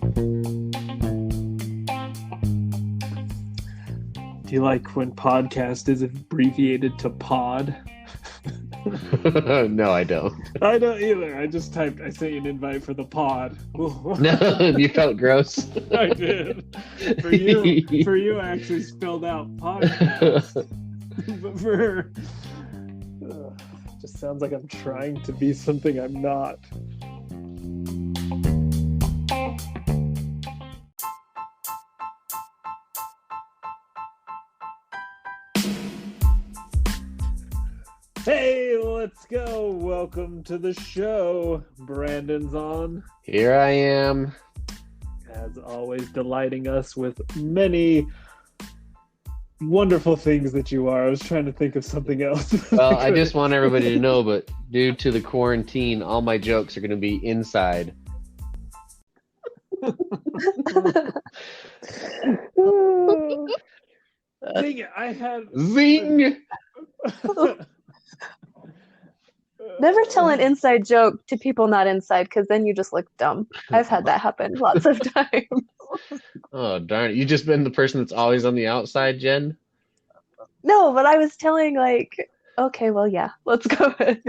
Do you like when podcast is abbreviated to pod? No, I don't. I don't either. I sent you an invite for the pod. No, you felt gross. I did. For you, I actually spelled out podcast. But just sounds like I'm trying to be something I'm not. Hey, let's go. Welcome to the show. Brandon's on. Here I am. As always, delighting us with many wonderful things that you are. I was trying to think of something else. Well, I just want everybody to know, but due to the quarantine, all my jokes are going to be inside. Dang it, I had... Zing! Never tell an inside joke to people not inside, because then you just look dumb. I've had that happen lots of times. Oh, darn it. You just been the person that's always on the outside, Jen? No, but I was telling, okay, well, yeah, let's go. But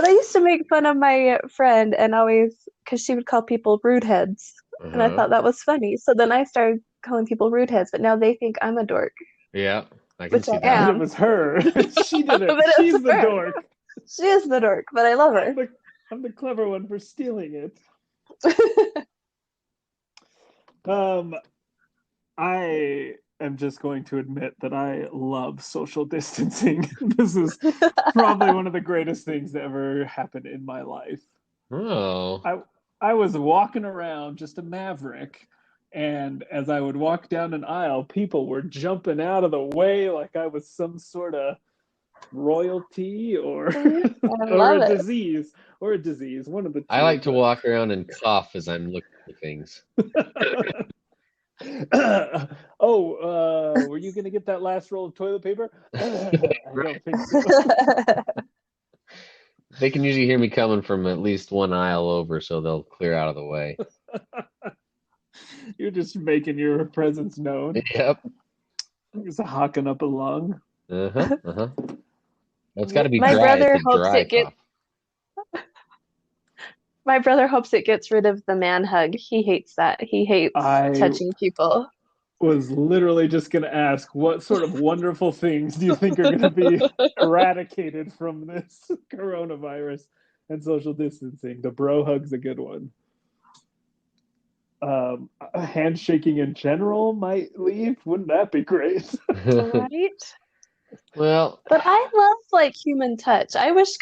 I used to make fun of my friend, and always, because she would call people rude heads, and I thought that was funny. So then I started calling people rude heads, but now they think I'm a dork. Yeah, I can Which see I that. am. It was her. She did it. But She's it's the her. dork. She is the dork, but I love her. I'm the clever one for stealing it. I am just going to admit that I love social distancing. This is probably one of the greatest things that ever happened in my life. Oh. I was walking around just a maverick, and as I would walk down an aisle, people were jumping out of the way like I was some sort of royalty or love a it. disease. Or a disease, one of the two. I like to walk around and cough as I'm looking at things. Were you going to get that last roll of toilet paper? I don't think so. They can usually hear me coming from at least one aisle over, so they'll clear out of the way. You're just making your presence known. Yep. Just hawking up a lung. Uh-huh, uh-huh. Well, it's got to be My dry. brother It's a hopes dry it gets. cough. My brother hopes it gets rid of the man hug. He hates that. He hates touching people. Was literally just going to ask, what sort of wonderful things do you think are going to be eradicated from this coronavirus and social distancing? The bro hug's a good one. Handshaking in general might leave. Wouldn't that be great? Right? Well, But I love human touch. I used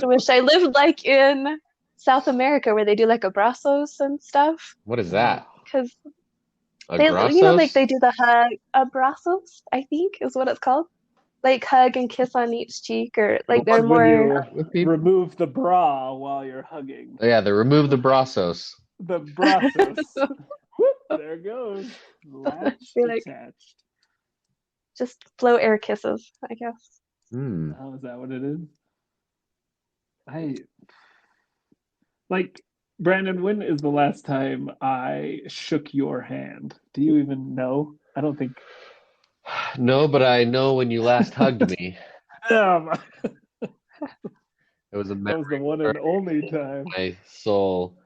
to wish I lived in South America where they do abrazos and stuff. what is that? Because Abrazos? they do the hug. Abrazos, I think is what it's called. Hug and kiss on each cheek, or they're When more. you remove the bra while you're hugging. Oh, yeah, they remove the brazos. The brazos. Whoop, there it goes. Latched, attached. Just blow air kisses, I guess. Oh, is that what it is? Brandon, when is the last time I shook your hand? Do you even know? I don't think. No, but I know when you last hugged me. It was a that was the one and only time. my soul.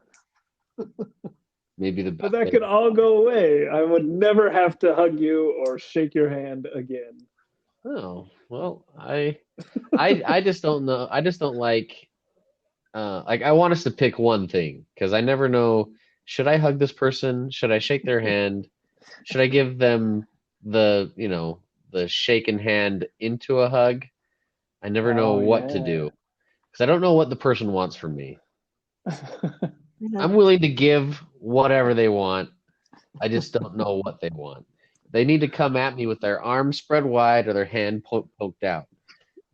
Maybe the But best. that could all go away. I would never have to hug you or shake your hand again. Oh, well, I just don't know. I just don't like I want us to pick one thing because I never know, should I hug this person? Should I shake their hand? Should I give them the shaken hand into a hug? I never know what to do because I don't know what the person wants from me. I'm willing to give whatever they want. I just don't know what they want. They need to come at me with their arms spread wide or their hand poked out.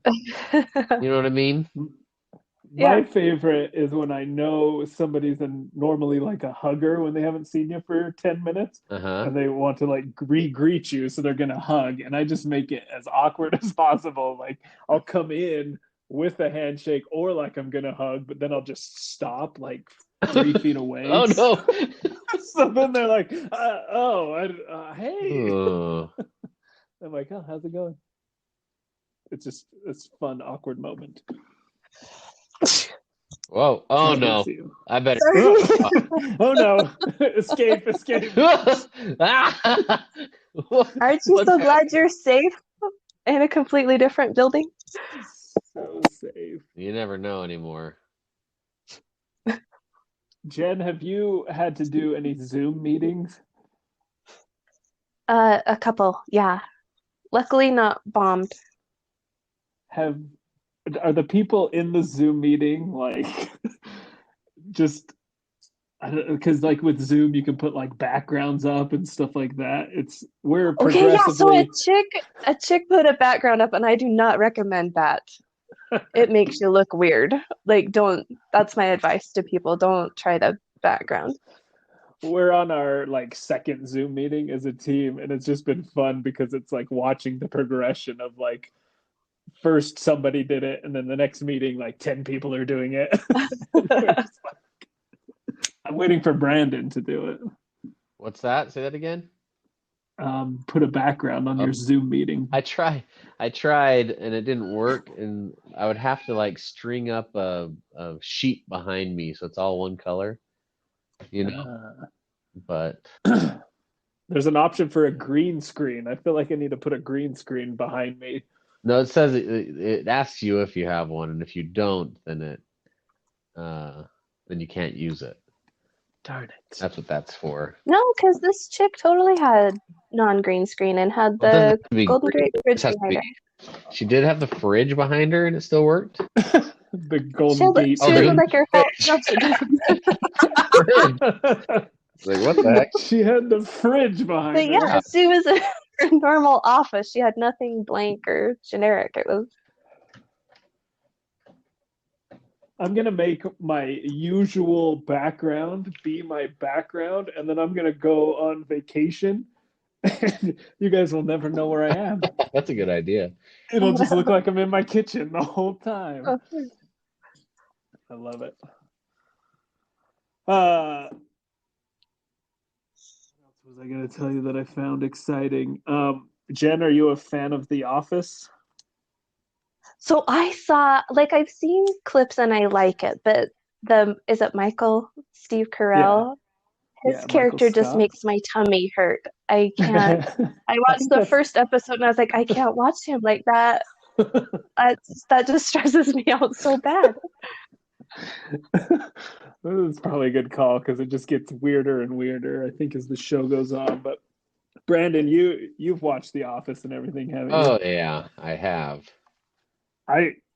You know what I mean? My favorite is when I know somebody's normally a hugger when they haven't seen you for 10 minutes and they want to re-greet you, so they're going to hug. And I just make it as awkward as possible. I'll come in with a handshake or I'm going to hug, but then I'll just stop 3 feet away. Oh no. So then they're like, hey. Oh. I'm like, oh, how's it going? It's fun, awkward moment. Whoa. Oh Can't no. see you. I better. Oh no. Escape. Aren't you so glad you're safe in a completely different building? So safe. You never know anymore. Jen, have you had to do any Zoom meetings? A couple, yeah. Luckily not bombed. Are the people in the Zoom meeting like just because like with Zoom you can put like backgrounds up and stuff like that. We're Okay, yeah, so progressively a chick put a background up and I do not recommend that. It makes you look weird. Like that's my advice to people. Don't try the background. we're on our like second Zoom meeting as a team, and it's just been fun because it's like watching the progression of like first somebody did it, and then the next meeting like 10 people are doing it. I'm waiting for Brandon to do it. What's that? Say that again. Put a background on your Zoom meeting. I tried, and it didn't work, and I would have to like string up a sheet behind me so it's all one color, you know. But there's an option for a green screen. I feel like I need to put a green screen behind me. no, it says it asks you if you have one, and if you don't, then then you can't use it. Darn it. That's what that's for. No, because this chick totally had non-green screen and had the Golden Gate fridge behind her. She did have the fridge behind her, and it still worked. The Golden Gate. She was like her house. No, she doesn't. Like, what the heck? She had the fridge behind her. Yeah, she was in her normal office. She had nothing blank or generic. It was. I'm going to make my usual background be my background, and then I'm going to go on vacation. And you guys will never know where I am. That's a good idea. It'll just look like I'm in my kitchen the whole time. I love it. What else was I going to tell you that I found exciting? Jen, are you a fan of The Office? So I saw, like, I've seen clips and I like it, but is it Steve Carell? Yeah. His character just makes my tummy hurt. I can't. I watched the first episode and I was like, I can't watch him like that. That just stresses me out so bad. This is probably a good call because it just gets weirder and weirder, I think, as the show goes on. But Brandon, you've watched The Office and everything, haven't you? Oh yeah, I have.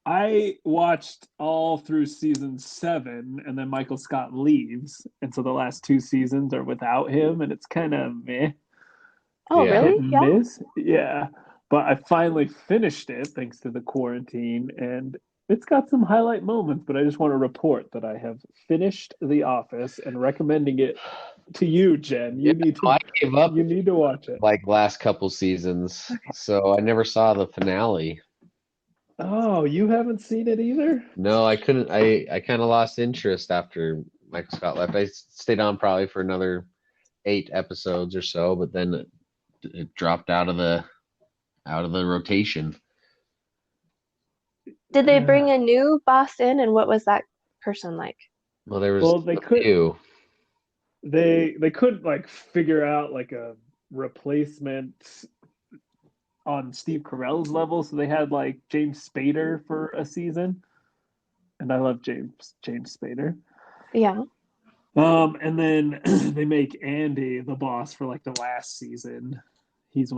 I watched all through season 7, and then Michael Scott leaves, and so the last 2 seasons are without him, and it's kind of meh. Oh, yeah. Really? Yeah. Miss? Yeah. But I finally finished it thanks to the quarantine, and it's got some highlight moments. But I just want to report that I have finished The Office and recommending it to you, Jen. You need to. I gave up. You need to watch it. Like last couple seasons, so I never saw the finale. Oh, you haven't seen it either? No, I couldn't. I kind of lost interest after Michael Scott left. I stayed on probably for another 8 episodes or so, but then it dropped out of the rotation. Did they bring a new boss in, and what was that person like? Well, there was they couldn't like figure out like a replacement on Steve Carell's level, so they had like James Spader for a season, and I love James Spader. Yeah. And then they make Andy the boss for like the last season. He's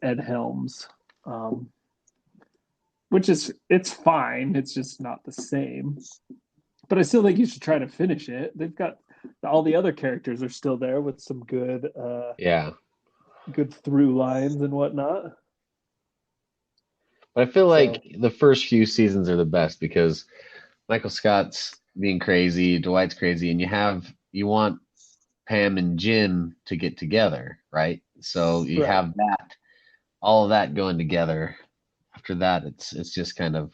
Ed Helms, which it's fine. It's just not the same. But I still think you should try to finish it. They've got all the other characters are still there with some good good through lines and whatnot. But I feel like the first few seasons are the best because Michael Scott's being crazy, Dwight's crazy, and you want Pam and Jim to get together, right? So you have all of that going together. After that, it's just kind of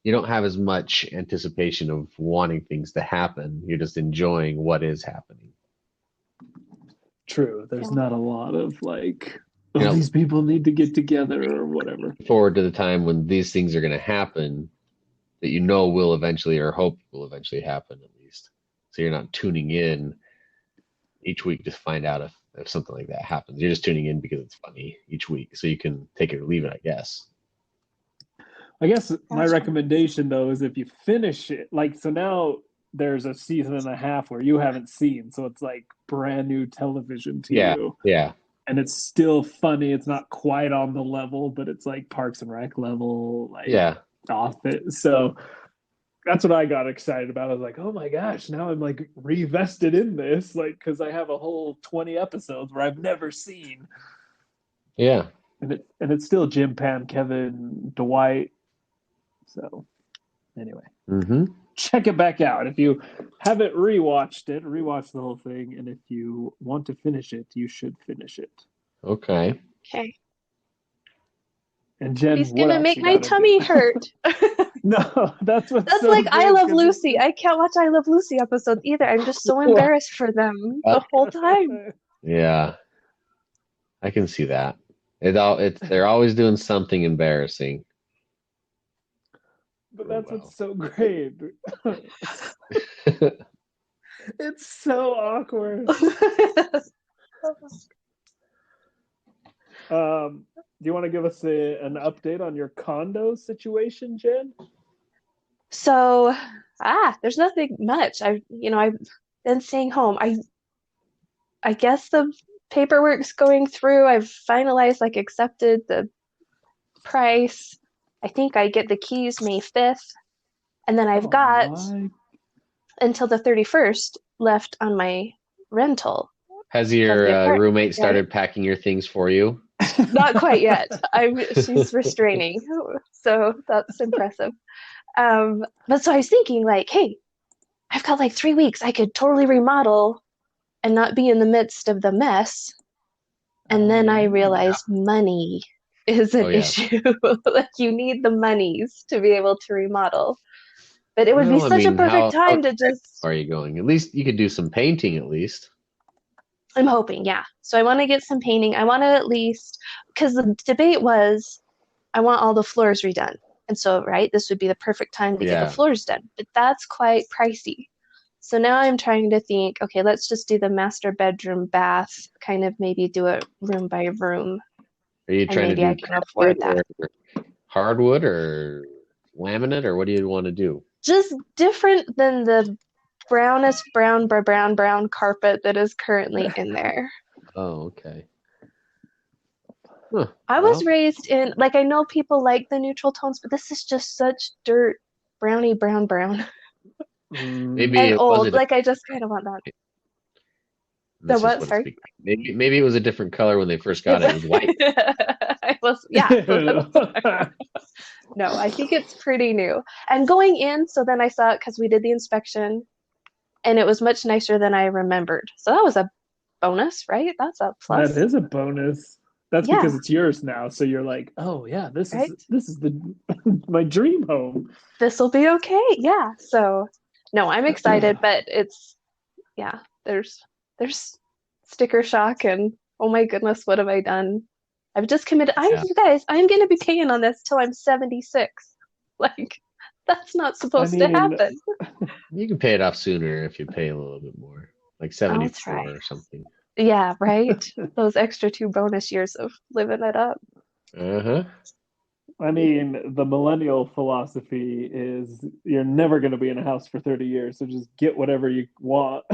you don't have as much anticipation of wanting things to happen. You're just enjoying what is happening. True. There's not a lot of like, oh, You know, these people need to get together or whatever. forward to the time when these things are going to happen that you know will eventually or hope will eventually happen at least. So you're not tuning in each week to find out if something like that happens. You're just tuning in because it's funny each week. So you can take it or leave it, I guess. I guess my recommendation though is if you finish it, like so now there's a season and a half where you haven't seen, so it's like brand new television to you. Yeah. And it's still funny. It's not quite on the level, but it's like Parks and Rec level, like off it. So that's what I got excited about. I was like, oh my gosh, now I'm like revested in this, like because I have a whole 20 episodes where I've never seen. Yeah. And it's still Jim, Pam, Kevin, Dwight. So anyway, check it back out. If you haven't rewatch the whole thing. And if you want to finish it, you should finish it. Okay. And Jen, he's gonna make my tummy hurt. No, that's so like I Love Lucy. I can't watch I Love Lucy episodes either. I'm just so embarrassed for them the whole time. Yeah, I can see that. They're always doing something embarrassing. But that's what's so great. It's so awkward. Do you want to give us an update on your condo situation, Jen? So, there's nothing much. I've been staying home. I guess the paperwork's going through. I've finalized, like, accepted the price. I think I get the keys May 5th. And then I've got until the 31st left on my rental. Has your roommate started packing your things for you? Not quite yet. She's restraining, so that's impressive. But so I was thinking, like, hey, I've got like 3 weeks. I could totally remodel and not be in the midst of the mess. And then I realized money is an issue. Like, you need the monies to be able to remodel. But it would be such a perfect time to just. Where are you going? At least you could do some painting. At least. I'm hoping, yeah. So I want to get some painting. I want to at least, because the debate was, I want all the floors redone. And so, this would be the perfect time to get the floors done. But that's quite pricey. So now I'm trying to think, okay, let's just do the master bedroom, bath, kind of maybe do it room by room. Are you trying to do I can afford that. Hardwood or laminate, or what do you want to do? Just different than the brownest brown carpet that is currently in there. Oh, okay. I was raised in, like, I know people like the neutral tones, but this is just such dirt, brownie, brown. Maybe and old. Like, I just kind of want that. The what? Sorry? Maybe it was a different color when they first got it. It was white. No, I think it's pretty new. And going in, so then I saw it because we did the inspection, and it was much nicer than I remembered. So that was a bonus, right? That's a plus. That is a bonus. That's because it's yours now. So you're like, oh yeah, this is the my dream home. This will be okay. Yeah. So no, I'm excited, but it's there's sticker shock and oh my goodness, what have I done? I've just committed. You guys, I'm going to be paying on this till I'm 76. Like, that's not supposed to happen. You can pay it off sooner if you pay a little bit more, like 74 or something. Yeah, right. Those extra 2 bonus years of living it up. I mean, the millennial philosophy is you're never going to be in a house for 30 years, so just get whatever you want,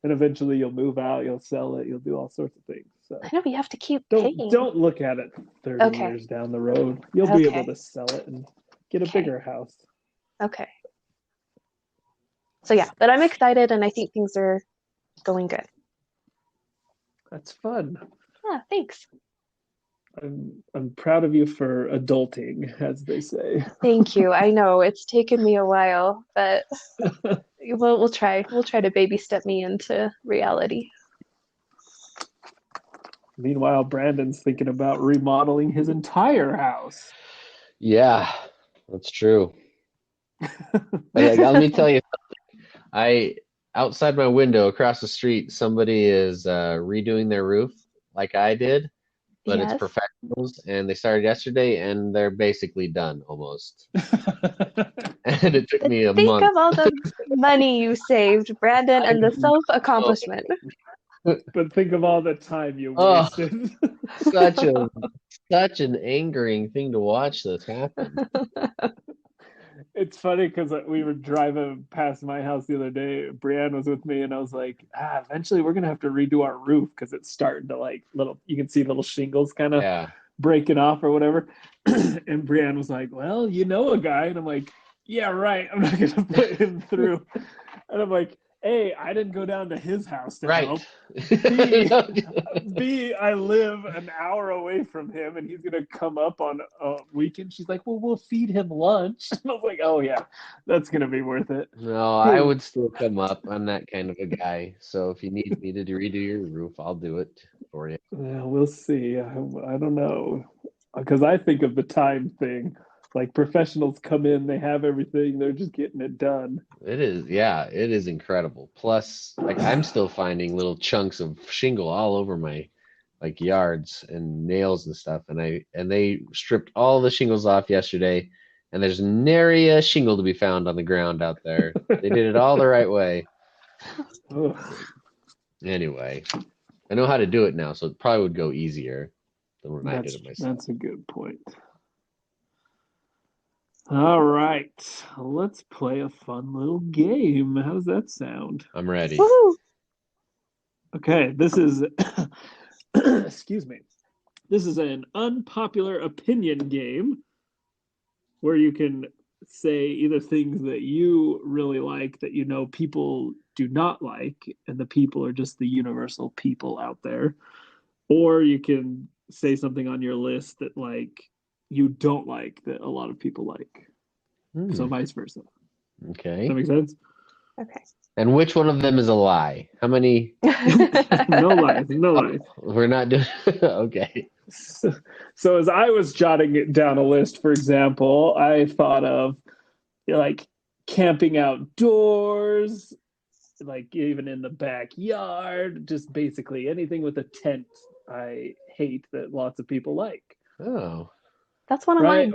and eventually you'll move out, you'll sell it, you'll do all sorts of things. So I know, but you have to keep paying. Don't look at it 30 years down the road. You'll be able to sell it and get a bigger house. Okay. So yeah, but I'm excited, and I think things are going good. That's fun. Yeah, thanks. I'm proud of you for adulting, as they say. Thank you. I know it's taken me a while, but we'll try. We'll try to baby step me into reality. Meanwhile, Brandon's thinking about remodeling his entire house. Yeah, that's true. But let me tell you, I outside my window across the street, somebody is redoing their roof like I did, but it's Yes. professionals, and they started yesterday, and they're basically done almost. And it took But me a think month. of all the money you saved, Brandon, I and the know. self-accomplishment. But think of all the time you Oh, wasted. such a such an angering thing to watch this happen. It's funny because we were driving past my house the other day. Brienne was with me, and I was like, eventually we're gonna have to redo our roof because it's starting to like you can see little shingles kind of Yeah. breaking off or whatever. And Brienne was like, well, you know a guy. And I'm like, yeah, right. I'm not gonna put him through. And I'm like, A, I didn't go down to his house to Right. help. B, I live an hour away from him and he's going to come up on a weekend. She's like, well, we'll feed him lunch. And I was like, oh, yeah, that's going to be worth it. No, I would still come up. I'm that kind of a guy. So if you need me to redo your roof, I'll do it for you. We'll see. I don't know. Because I think of the time thing. Like professionals come in, they have everything, they're just getting it done. It is, yeah, it is incredible. Plus, like I'm still finding little chunks of shingle all over my like yards and nails and stuff. And they stripped all the shingles off yesterday, and there's nary a shingle to be found on the ground out there. They did it all the right way. Anyway, I know how to do it now, so it probably would go easier than when I did it myself. That's a good point. All right, let's play a fun little game. How does that sound? I'm ready. Woohoo! Okay, this is, excuse me. This is an unpopular opinion game where you can say either things that you really like that you know people do not like, and the people are just the universal people out there, or you can say something on your list that like you don't like that a lot of people like. So vice versa. Okay. Does that make sense? Okay. And which one of them is a lie? How many? No lies. No lies. We're not doing. Okay. So as I was jotting it down a list, for example, I thought of like camping outdoors, like even in the backyard, just basically anything with a tent. I hate that lots of people like. Oh. That's one of right? mine.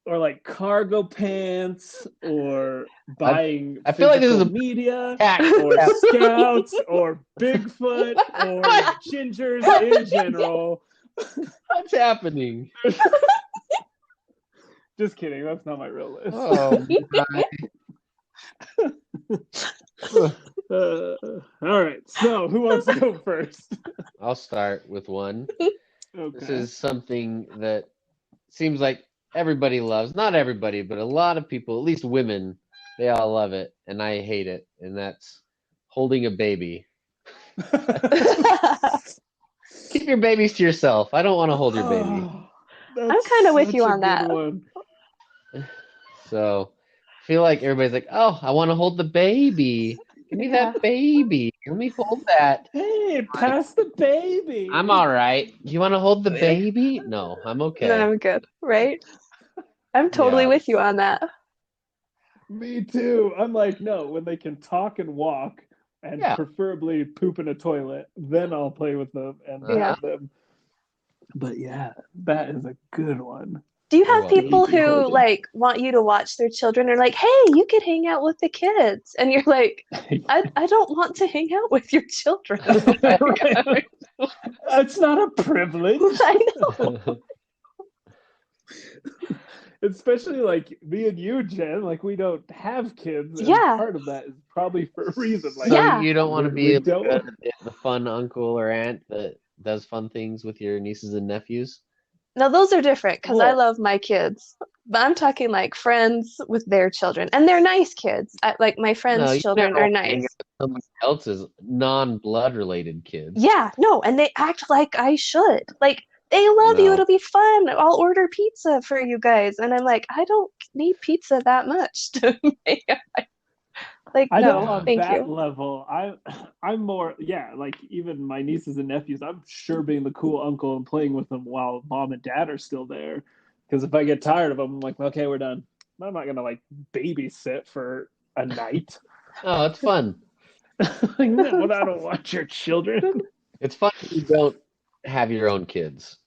Or like cargo pants, or buying I feel like this is a media, tax or scouts, or Bigfoot, or gingers in general. What's happening? Just kidding. That's not my real list. Oh, all right. So who wants to go first? I'll start with one. Okay. This is something that seems like everybody loves. Not everybody, but a lot of people, at least women, they all love it, and I hate it. And that's holding a baby. Keep your babies to yourself. I don't want to hold your baby. I'm kind of with you on that. One. So I feel like everybody's like, oh, I want to hold the baby. Give me that baby. Let me hold that. Hey, pass the baby. I'm all right. You want to hold the baby? No, I'm okay. No, I'm good. Right? I'm totally with you on that. Me too. I'm like, no, when they can talk and walk, and preferably poop in a toilet, then I'll play with them and have them. But yeah, that is a good one. Do you have people who like want you to watch their children, or like, hey, you could hang out with the kids, and you're like, I don't want to hang out with your children. That's not a privilege. I know. Especially like me and you, Jen, like we don't have kids. And part of that is probably for a reason. Like, so you don't want to be the fun uncle or aunt that does fun things with your nieces and nephews? No, those are different because I love my kids. But I'm talking like friends with their children, and they're nice kids. Like my friends' children are nice. Somebody else's non-blood related kids. Yeah, no, and they act like I should. Like they love you. It'll be fun. I'll order pizza for you guys, and I'm like, I don't need pizza that much to make. Like, I no, know on thank that you. level, I'm more, like even my nieces and nephews, I'm sure being the cool uncle and playing with them while mom and dad are still there. Because if I get tired of them, I'm like, okay, we're done. I'm not gonna like babysit for a night. Oh, it's fun. Like, no, I don't want your children. It's fun if you don't have your own kids.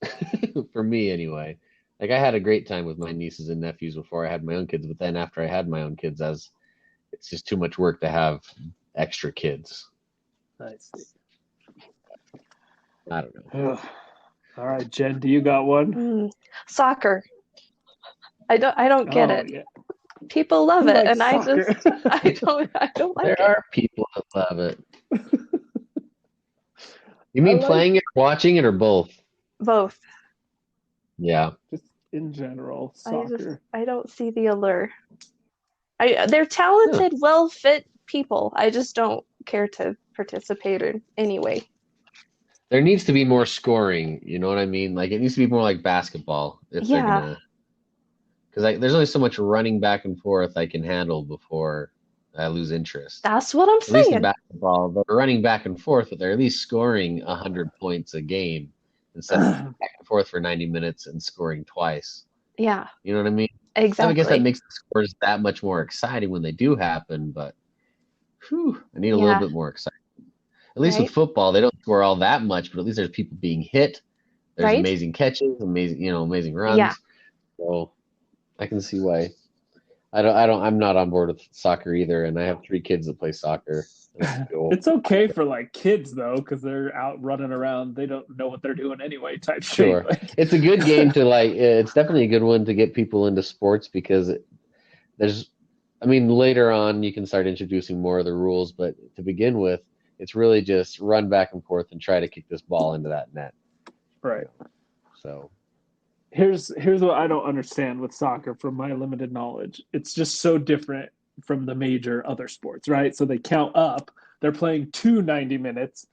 For me, anyway. Like I had a great time with my nieces and nephews before I had my own kids, but then after I had my own kids, it's just too much work to have extra kids. I see. I don't know. All right, Jen, do you got one? Soccer. I don't get it. Yeah. People love it, and soccer? I don't like there it. There are people that love it. You mean playing it, watching it, or both? Both. Yeah. Just in general, soccer. I don't see the allure. They're talented, well-fit people. I just don't care to participate in any way. There needs to be more scoring. You know what I mean? Like it needs to be more like basketball if they're gonna. Because there's only so much running back and forth I can handle before I lose interest. That's what I'm saying. At least in basketball, they're running back and forth, but they're at least scoring 100 points a game instead of back and forth for 90 minutes and scoring twice. Yeah. You know what I mean? Exactly. So I guess that makes the scores that much more exciting when they do happen, but I need a little bit more excitement. At least with football, they don't score all that much, but at least there's people being hit. There's amazing catches, amazing runs. Yeah. So I can see why. I'm not on board with soccer either, and I have 3 kids that play soccer. It's okay for like kids though, because they're out running around. They don't know what they're doing anyway. Type sure. Like. It's a good game to like. It's definitely a good one to get people into sports because later on you can start introducing more of the rules, but to begin with, it's really just run back and forth and try to kick this ball into that net. Right. So. Here's what I don't understand with soccer from my limited knowledge. It's just so different from the major other sports, right? So they count up. They're playing 90 minutes,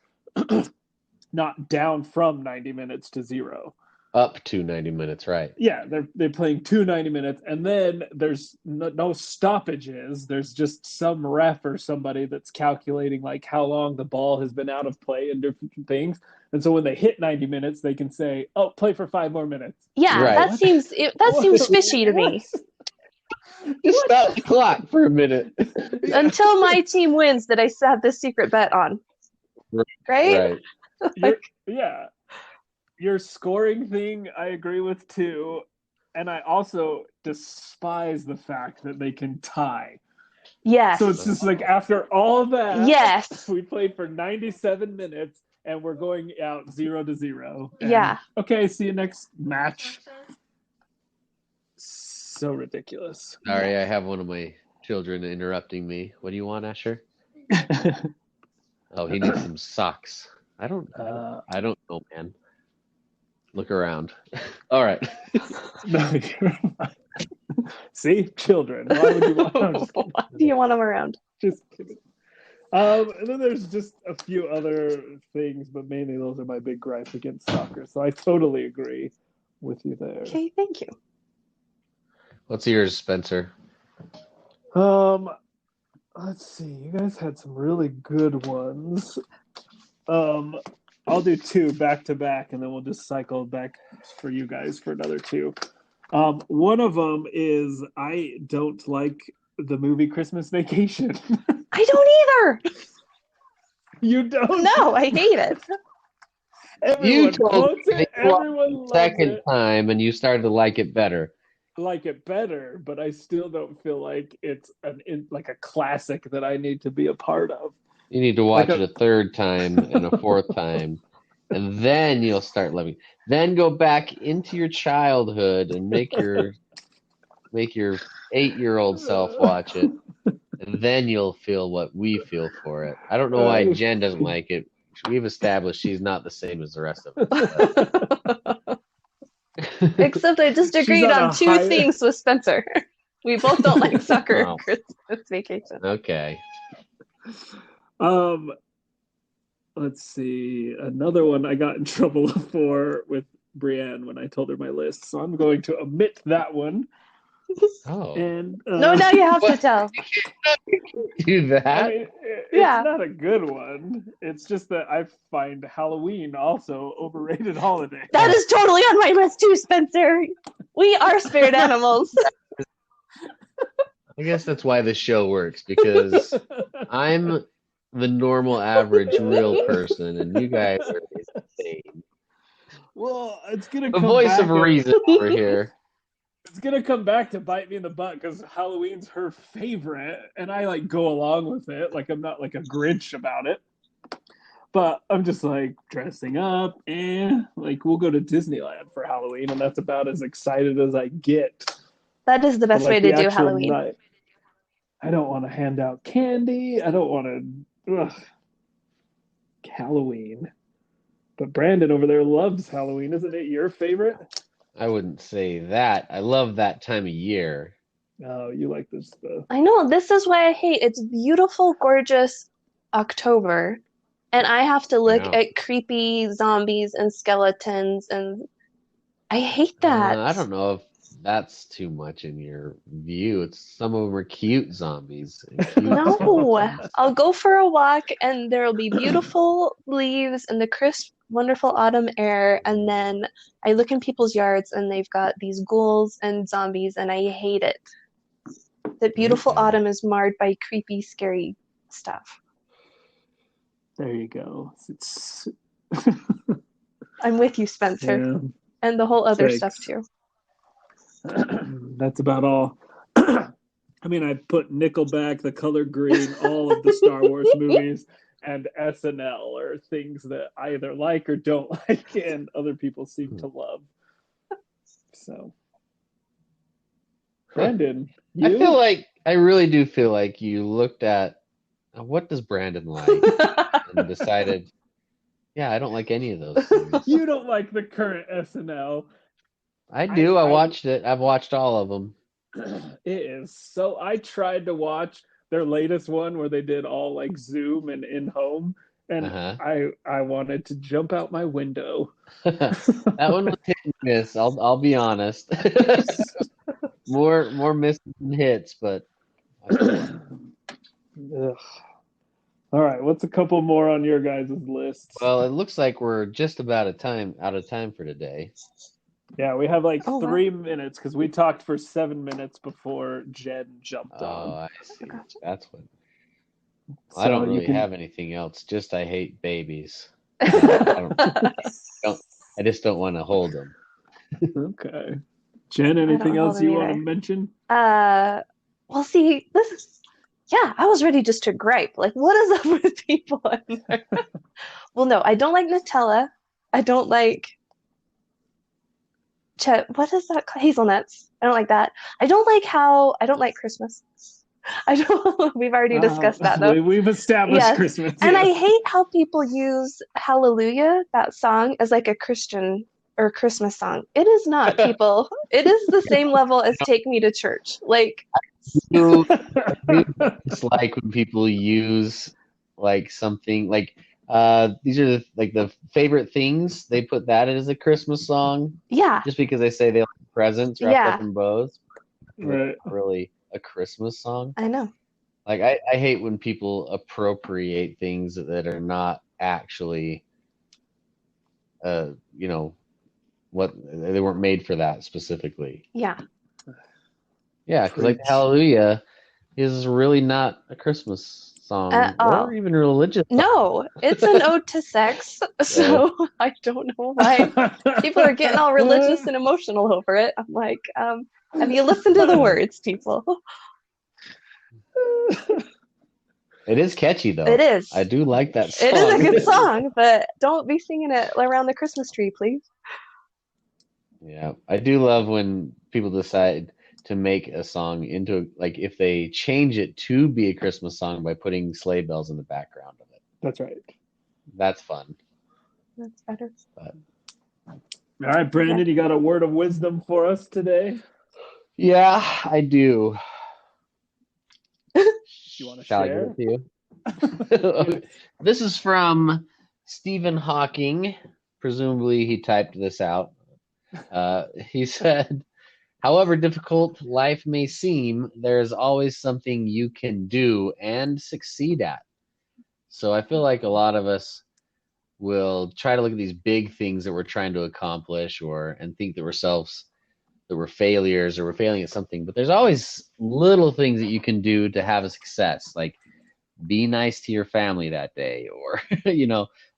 not down from 90 minutes to 0. Up to 90 minutes, right? Yeah, they're playing 90 minutes, and then there's no stoppages. There's just some ref or somebody that's calculating like how long the ball has been out of play and different things. And so when they hit 90 minutes, they can say, "Oh, play for 5 more minutes." Yeah, right. that seems fishy to me. Just stop the clock for a minute until my team wins that I have this secret bet on. Right? Yeah. Your scoring thing, I agree with too. And I also despise the fact that they can tie. Yes. So it's just like after all of that, yes, we played for 97 minutes and we're going out 0-0. Yeah. Okay, see you next match. So ridiculous. Sorry, I have one of my children interrupting me. What do you want, Asher? Oh, he needs some socks. I don't know, man. Look around. All right. No, see, children. Why would you want them? Why do you want them around? Just kidding. And then there's just a few other things, but mainly those are my big gripes against soccer. So I totally agree with you there. Okay, thank you. What's yours, Spencer? Let's see. You guys had some really good ones. I'll do 2 back to back, and then we'll just cycle back for you guys for another 2. One of them is I don't like the movie Christmas Vacation. I don't either. You don't? No, I hate it. You told me everyone the second time, and you started to like it better. Like it better, but I still don't feel like it's like a classic that I need to be a part of. You need to watch it a 3rd time and a 4th time, and then you'll start loving it. Then go back into your childhood and make your 8-year-old self watch it, and then you'll feel what we feel for it. I don't know why Jen doesn't like it. We've established she's not the same as the rest of us. Except I just agreed on 2 things with Spencer. We both don't like soccer and Christmas Vacation. Okay. Let's see. Another one I got in trouble for with Brienne when I told her my list, so I'm going to omit that one. Oh. And no, now you have to tell. Do that? I mean, it's not a good one. It's just that I find Halloween also overrated holiday. That is totally on my list too, Spencer. We are spirit animals. I guess that's why this show works, because I'm the normal, average, real person, and you guys are insane. Well, it's gonna The come voice back. of reason over here. It's gonna come back to bite me in the butt because Halloween's her favorite, and I like go along with it. Like I'm not like a Grinch about it, but I'm just like dressing up, and like we'll go to Disneyland for Halloween, and that's about as excited as I get. That is the But best way like to the do actual Halloween. night, I don't want to hand out candy. I don't want to. Halloween. But Brandon over there loves Halloween. Isn't it your favorite? I wouldn't say that. I love that time of year. Oh, you like this stuff. I know, this is why I hate it's beautiful, gorgeous October, and I have to look at creepy zombies and skeletons, and I hate that. I don't know if that's too much in your view. It's some of them are cute zombies. And cute No, I'll go for a walk, and there'll be beautiful leaves and the crisp, wonderful autumn air, and then I look in people's yards, and they've got these ghouls and zombies, and I hate it. That beautiful autumn is marred by creepy, scary stuff. There you go. It's I'm with you, Spencer. Yeah. And the whole other stuff too. That's about all. I mean, I put Nickelback, The Color Green, all of the Star Wars movies, and SNL are things that I either like or don't like, and other people seem to love. So, Brandon, you? I really do feel like you looked at what does Brandon like and decided, yeah, I don't like any of those things. You don't like the current SNL. I do. I watched it. I've watched all of them. It is so. I tried to watch their latest one where they did all like Zoom and in home, and I wanted to jump out my window. That one was hit and miss. I'll be honest. more misses than hits, but. All right, what's a couple more on your guys' lists? Well, it looks like we're just about out of time for today. Yeah, we have like 3 minutes because we talked for 7 minutes before Jen jumped on. Oh, I see. That's what. So I don't really have anything else. Just I hate babies. I just don't want to hold them. Okay. Jen, anything else you want to mention? Well, see, this is, I was ready just to gripe. Like, what is up with people in there? Well, no, I don't like Nutella. I don't like what is that called? Hazelnuts. I don't like that. I don't like Christmas. We've already discussed that though. We've established Christmas. And I hate how people use Hallelujah, that song, as like a Christian or Christmas song. It is not, people. It is the same level as Take Me to Church. Like, it's like when people use like something like these are the favorite things. They put that as a Christmas song. Yeah. Just because they say they like presents wrapped up in bows. Right. It's not really a Christmas song. I know. Like I hate when people appropriate things that are not actually what they weren't made for that specifically. Yeah. Yeah, because like Hallelujah is really not a Christmas song or even religious song. No, it's an ode to sex. So I don't know why people are getting all religious and emotional over it. I'm like, have you listened to the words, people? It is catchy though. It is. I do like that song. It is a good song, but don't be singing it around the Christmas tree, please. Yeah, I do love when people decide to make a song into, like, if they change it to be a Christmas song by putting sleigh bells in the background of it. That's right. That's fun. That's better. But, all right, Brandon, you got a word of wisdom for us today? Yeah, I do. You want to share? Shall I give it to you? This is from Stephen Hawking. Presumably he typed this out. He said, however difficult life may seem, there is always something you can do and succeed at. So I feel like a lot of us will try to look at these big things that we're trying to accomplish and think that we're failures or we're failing at something, but there's always little things that you can do to have a success, like be nice to your family that day, or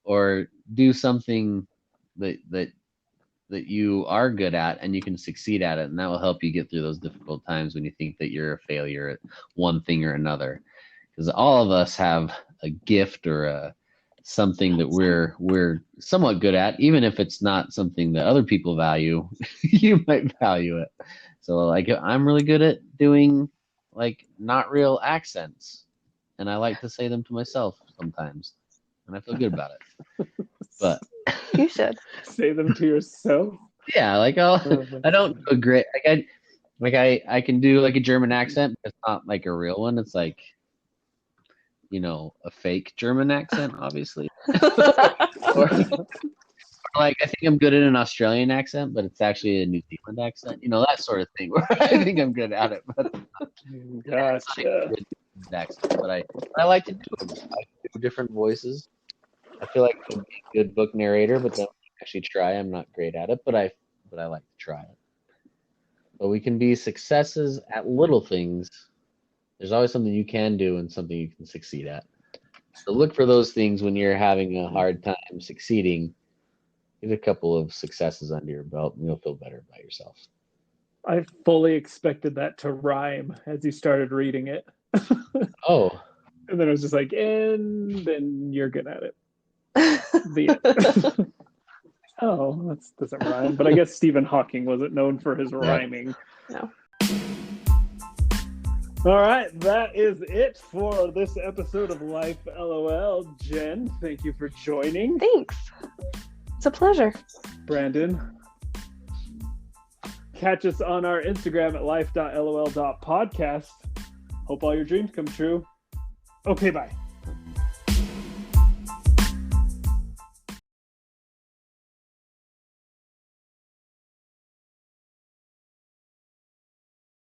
or do something that you are good at and you can succeed at it, and that will help you get through those difficult times when you think that you're a failure at one thing or another. Because all of us have a gift or something that we're somewhat good at, even if it's not something that other people value. You might value it. So like I'm really good at doing like not real accents, and I like to say them to myself sometimes, and I feel good about it. But you should say them to yourself. Yeah, like I don't do a great I can do like a German accent, but it's not like a real one. It's like a fake German accent, obviously. or like I think I'm good at an Australian accent, but it's actually a New Zealand accent. That sort of thing. Where I think I'm good at it, but gotcha. Accent, but I like to do them. I do different voices. I feel like I could be a good book narrator, but don't actually try. I'm not great at it, but I like to try it. But we can be successes at little things. There's always something you can do and something you can succeed at. So look for those things when you're having a hard time succeeding. Get a couple of successes under your belt and you'll feel better about yourself. I fully expected that to rhyme as you started reading it. Oh. And then I was just like, and then you're good at it. The end. Oh, that doesn't rhyme. But I guess Stephen Hawking wasn't known for his rhyming. No. All right, that is it for this episode of Life LOL. Jen, thank you for joining. Thanks. It's a pleasure. Brandon, catch us on our Instagram at life.lol.podcast. Hope all your dreams come true. Okay, bye.